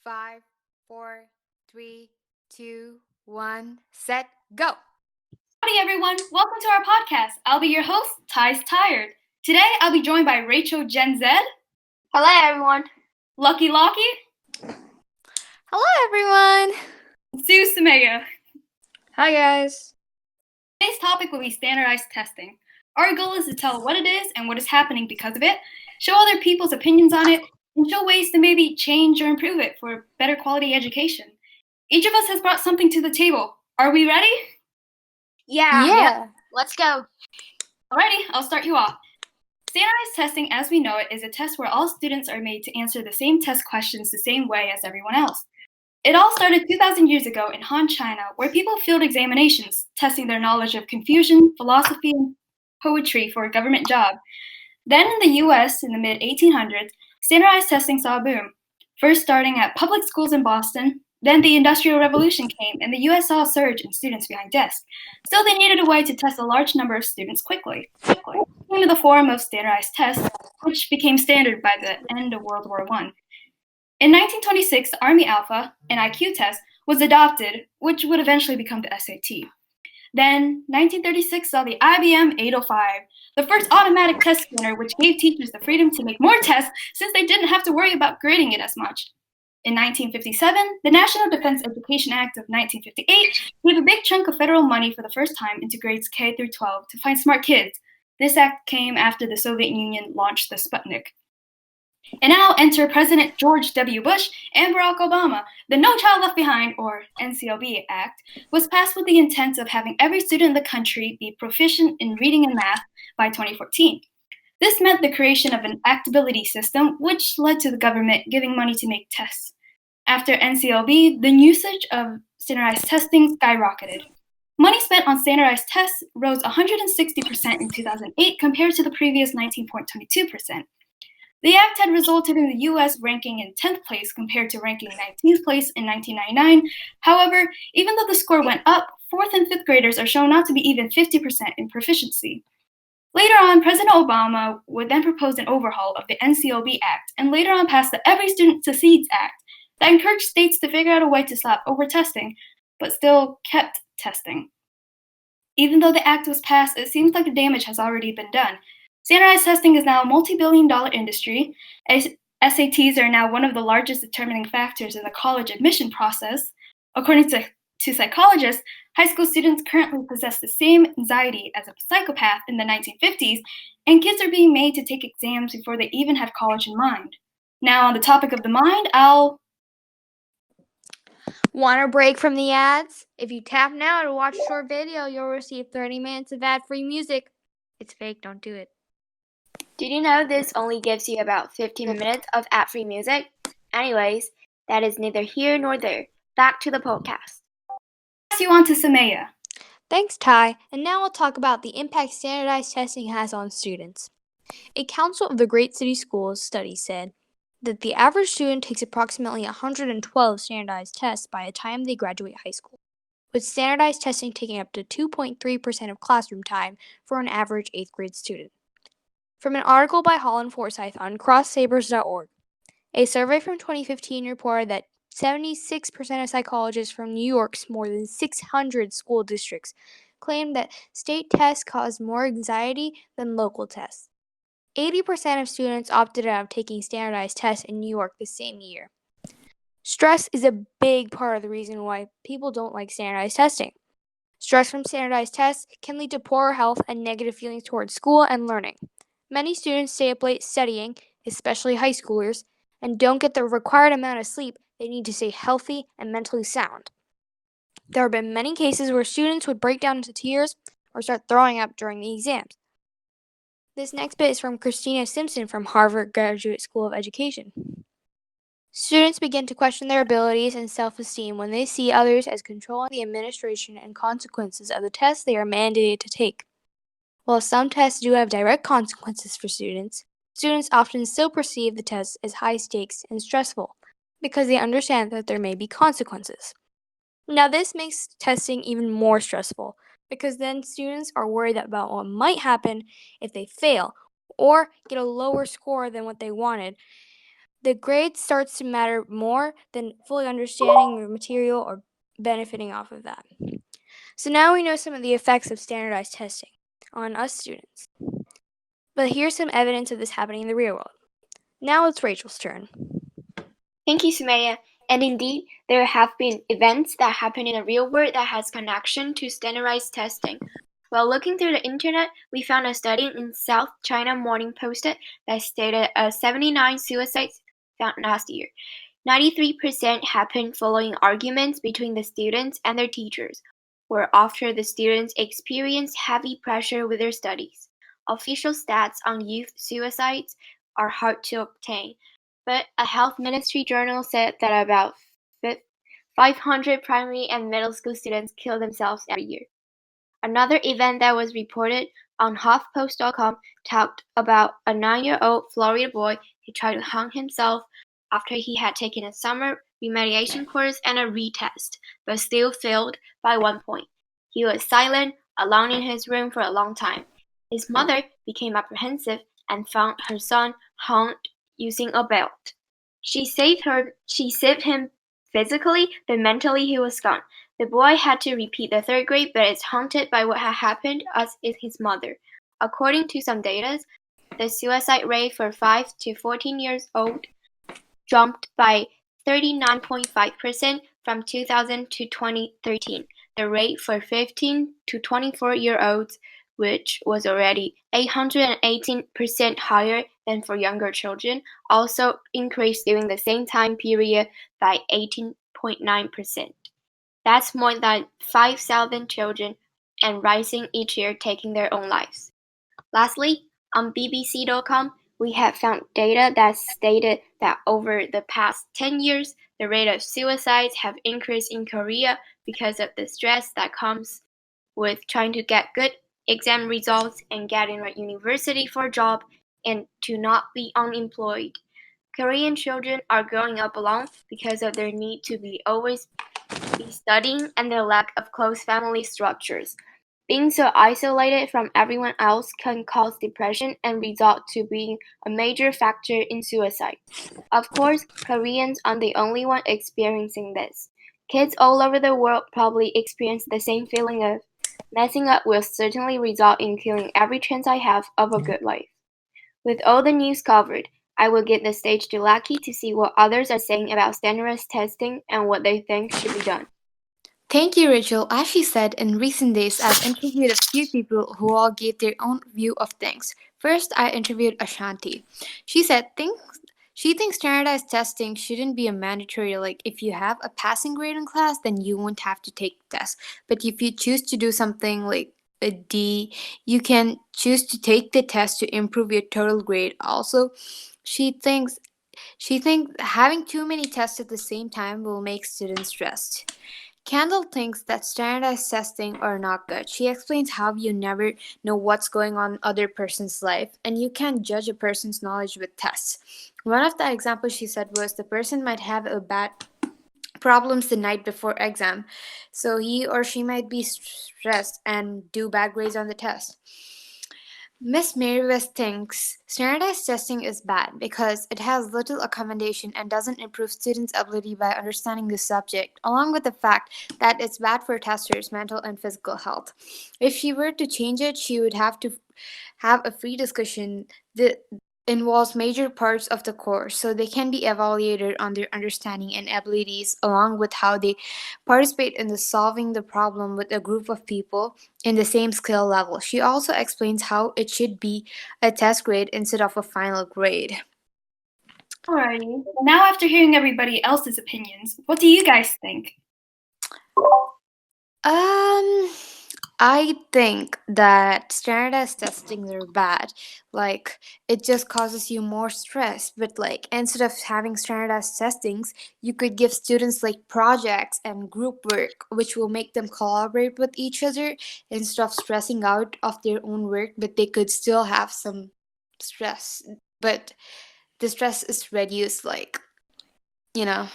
5, 4, 3, 2, 1, set, go! Howdy everyone, welcome to our podcast. I'll be your host, Ty's Tired. Today I'll be joined by Rachel Gen Z. Hello everyone. Lucky Lockie. Hello everyone. Sue Samaya. Hi guys. Today's topic will be standardized testing. Our goal is to tell what it is and what is happening because of it, show other people's opinions on it, and show ways to maybe change or improve it for better quality education. Each of us has brought something to the table. Are we ready? Yeah. Let's go. Alrighty, I'll start you off. Standardized testing, as we know it, is a test where all students are made to answer the same test questions the same way as everyone else. It all started 2,000 years ago in Han, China, where people filled examinations, testing their knowledge of Confucian, philosophy, and poetry for a government job. Then in the US, in the mid-1800s, standardized testing saw a boom, first starting at public schools in Boston. Then the Industrial Revolution came, and the US saw a surge in students behind desks. Still, they needed a way to test a large number of students quickly. It came in the form of standardized tests, which became standard by the end of World War I. In 1926, the Army Alpha, an IQ test, was adopted, which would eventually become the SAT. Then, 1936 saw the IBM 805, the first automatic test scanner, which gave teachers the freedom to make more tests since they didn't have to worry about grading it as much. In 1957, the National Defense Education Act of 1958 gave a big chunk of federal money for the first time into grades K through 12 to find smart kids. This act came after the Soviet Union launched the Sputnik. And now enter President George W. Bush and Barack Obama. The No Child Left Behind, or NCLB Act, was passed with the intent of having every student in the country be proficient in reading and math by 2014. This meant the creation of an actability system, which led to the government giving money to make tests. After NCLB, the usage of standardized testing skyrocketed. Money spent on standardized tests rose 160% in 2008 compared to the previous 19.22%. The act had resulted in the U.S. ranking in 10th place compared to ranking 19th place in 1999. However, even though the score went up, 4th and 5th graders are shown not to be even 50% in proficiency. Later on, President Obama would then propose an overhaul of the NCLB Act and later on pass the Every Student Succeeds Act that encouraged states to figure out a way to stop over-testing, but still kept testing. Even though the act was passed, it seems like the damage has already been done. Standardized testing is now a multi-billion-dollar industry. SATs are now one of the largest determining factors in the college admission process. According to psychologists, high school students currently possess the same anxiety as a psychopath in the 1950s, and kids are being made to take exams before they even have college in mind. Now, on the topic of the mind, Want a break from the ads? If you tap now to watch a short video, you'll receive 30 minutes of ad-free music. It's fake, don't do it. Did you know this only gives you about 15 minutes of ad-free music? Anyways, that is neither here nor there. Back to the podcast. pass you on to Samaya. Thanks, Ty. And now we'll talk about the impact standardized testing has on students. A Council of the Great City Schools study said that the average student takes approximately 112 standardized tests by the time they graduate high school, with standardized testing taking up to 2.3% of classroom time for an average 8th grade student. From an article by Holland Forsyth on crosssabers.org, a survey from 2015 reported that 76% of psychologists from New York's more than 600 school districts claimed that state tests caused more anxiety than local tests. 80% of students opted out of taking standardized tests in New York the same year. Stress is a big part of the reason why people don't like standardized testing. Stress from standardized tests can lead to poorer health and negative feelings towards school and learning. Many students stay up late studying, especially high schoolers, and don't get the required amount of sleep they need to stay healthy and mentally sound. There have been many cases where students would break down into tears or start throwing up during the exams. This next bit is from Christina Simpson from Harvard Graduate School of Education. Students begin to question their abilities and self-esteem when they see others as controlling the administration and consequences of the tests they are mandated to take. While some tests do have direct consequences for students often still perceive the tests as high stakes and stressful because they understand that there may be consequences. Now, this makes testing even more stressful because then students are worried about what might happen if they fail or get a lower score than what they wanted. the grade starts to matter more than fully understanding the material or benefiting off of that. So now we know some of the effects of standardized testing on us students. But here's some evidence of this happening in the real world. Now it's Rachel's turn. Thank you, Sumaya. And indeed, there have been events that happen in the real world that has connection to standardized testing. While looking through the internet, we found a study in South China Morning Post that stated 79 suicides found last year. 93% happened following arguments between the students and their teachers, or after the students experienced heavy pressure with their studies. Official stats on youth suicides are hard to obtain, but a health ministry journal said that about 500 primary and middle school students kill themselves every year. Another event that was reported on HuffPost.com talked about a 9-year-old Florida boy who tried to hang himself after he had taken a summer remediation course and a retest, but still failed by 1 point. He was silent, alone in his room for a long time. His mother became apprehensive and found her son hung using a belt. She saved him physically, but mentally he was gone. The boy had to repeat the 3rd grade, but is haunted by what had happened, as is his mother. According to some data, the suicide rate for 5 to 14 years old jumped by 39.5% from 2000 to 2013. The rate for 15 to 24-year-olds, which was already 818% higher than for younger children, also increased during the same time period by 18.9%. That's more than 5,000 children and rising each year taking their own lives. Lastly, on BBC.com, we have found data that stated that over the past 10 years, the rate of suicides have increased in Korea because of the stress that comes with trying to get good exam results and get in a university for a job and to not be unemployed. Korean children are growing up alone because of their need to be always be studying and the lack of close family structures. Being so isolated from everyone else can cause depression and result to being a major factor in suicide. Of course, Koreans aren't the only one experiencing this. Kids all over the world probably experience the same feeling of messing up will certainly result in killing every chance I have of a good life. With all the news covered, I will give the stage to Lucky to see what others are saying about standardized testing and what they think should be done. Thank you, Rachel. As she said, in recent days, I've interviewed a few people who all gave their own view of things. First, I interviewed Ashanti. She said she thinks standardized testing shouldn't be a mandatory, like if you have a passing grade in class, then you won't have to take the test. But if you choose to do something like a D, you can choose to take the test to improve your total grade. Also, she thinks having too many tests at the same time will make students stressed. Kendall thinks that standardized testing are not good. She explains how you never know what's going on in other person's life, and you can't judge a person's knowledge with tests. One of the examples she said was the person might have a bad problems the night before exam, so he or she might be stressed and do bad grades on the test. Miss Mary West thinks standardized testing is bad because it has little accommodation and doesn't improve students' ability by understanding the subject, along with the fact that it's bad for testers' mental and physical health. If she were to change it, she would have to have a free discussion that involves major parts of the course so they can be evaluated on their understanding and abilities along with how they participate in the solving the problem with a group of people in the same skill level. She also explains how it should be a test grade instead of a final grade. Alrighty. Now, after hearing everybody else's opinions, what do you guys think? I think that standardized testings are bad. Like, it just causes you more stress. But, like, instead of having standardized testings, you could give students, like, projects and group work, which will make them collaborate with each other instead of stressing out of their own work, but they could still have some stress. But the stress is reduced, like, you know.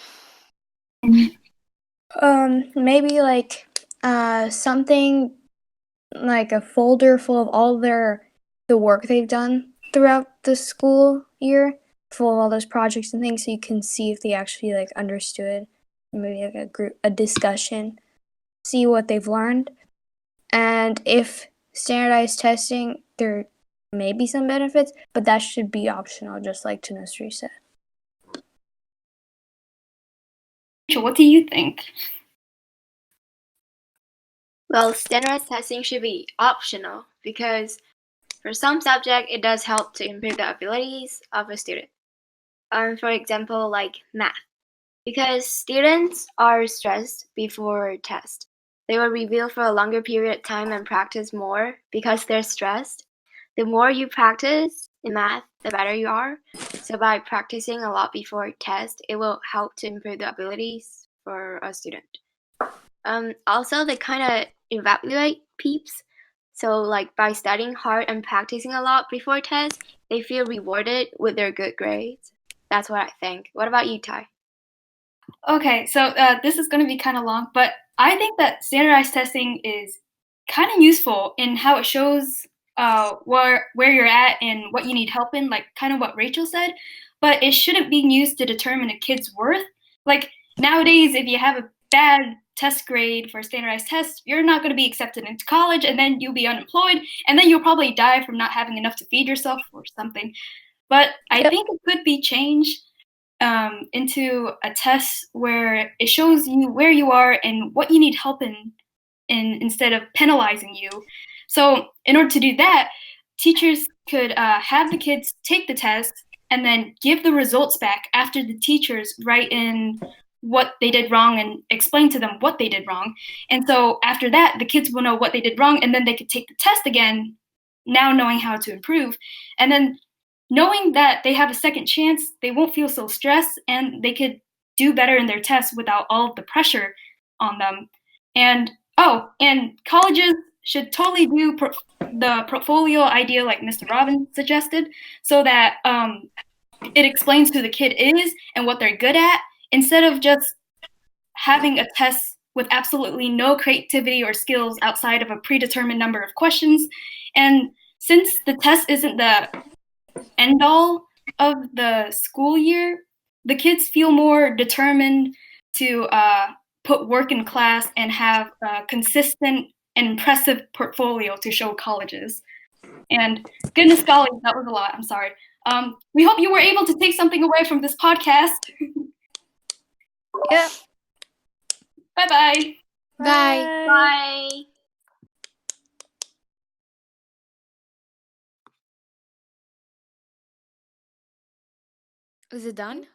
Maybe like something like a folder full of all the work they've done throughout the school year. full of all those projects and things, so you can see if they actually like understood, maybe like a discussion, see what they've learned. And if standardized testing, there may be some benefits, but that should be optional, just like Tanusri said. Rachel, what do you think? Well, standardized testing should be optional because for some subject it does help to improve the abilities of a student. For example, like math. Because students are stressed before test. They will review for a longer period of time and practice more because they're stressed. The more you practice in math, the better you are. So by practicing a lot before test, it will help to improve the abilities for a student. Also, they kind of evaluate peeps. So like by studying hard and practicing a lot before test, they feel rewarded with their good grades. That's what I think. What about you, Ty? Okay, so this is going to be kind of long, but I think that standardized testing is kind of useful in how it shows where you're at and what you need help in, like kind of what Rachel said. But it shouldn't be used to determine a kid's worth. Like nowadays, if you have a bad test grade for a standardized test, you're not going to be accepted into college, and then you'll be unemployed, and then you'll probably die from not having enough to feed yourself or something. But I think it could be changed into a test where it shows you where you are and what you need help in instead of penalizing you. So in order to do that, teachers could have the kids take the test and then give the results back after the teachers write in what they did wrong and explain to them what they did wrong. And so after that, the kids will know what they did wrong, and then they could take the test again, now knowing how to improve. And then knowing that they have a second chance, they won't feel so stressed, and they could do better in their tests without all of the pressure on them. And and colleges should totally do the portfolio idea like Mr. Robbins suggested, so that it explains who the kid is and what they're good at, instead of just having a test with absolutely no creativity or skills outside of a predetermined number of questions. And since the test isn't the end all of the school year, the kids feel more determined to put work in class and have a consistent and impressive portfolio to show colleges. And goodness golly, that was a lot. I'm sorry. We hope you were able to take something away from this podcast. Yeah. Bye-bye. Bye. Bye. Is it done?